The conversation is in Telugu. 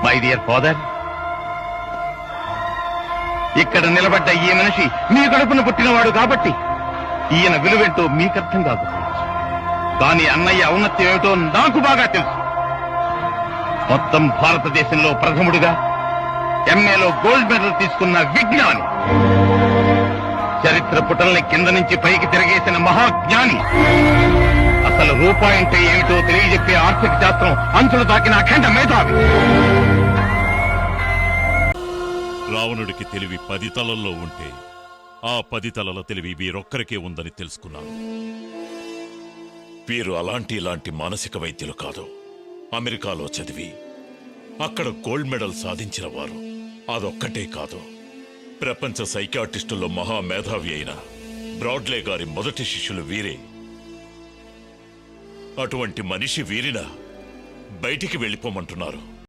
మై డియర్ ఫాదర్, ఇక్కడ నిలబడ్డ ఈ మనిషి మీ కడుపున పుట్టినవాడు కాబట్టి ఈయన విలువేంటో మీకు అర్థం కాకపోవచ్చు. కానీ అన్నయ్య ఔన్నత్యం ఏమిటో నాకు బాగా తెలుసు. మొత్తం భారతదేశంలో ప్రథముడిగా ఎంఏలో గోల్డ్ మెడల్ తీసుకున్న విజ్ఞాని, చరిత్ర పుటల్ని కింద నుంచి పైకి తిరగేసిన మహాజ్ఞాని, అసలు రూపాయి అంటే ఏమిటో తెలియజెప్పే ఆర్థిక శాస్త్రం అంచులు తాకిన అఖండ మేధావి. రావణుడికి తెలివి 10 తలల్లో ఉంటే ఆ 10 తలల తెలివి వీరొక్కరికే ఉందని తెలుసుకున్నాను. వీరు ఇలాంటి మానసిక వైద్యులు కాదు. అమెరికాలో చదివి అక్కడ గోల్డ్ మెడల్ సాధించిన వారు. అదొక్కటే కాదు, ప్రపంచ సైకాటిస్టుల్లో మహామేధావి అయిన బ్రాడ్లే గారి మొదటి శిష్యులు వీరే. అటువంటి మనిషి వీరిన బయటికి వెళ్ళిపోమంటున్నారు.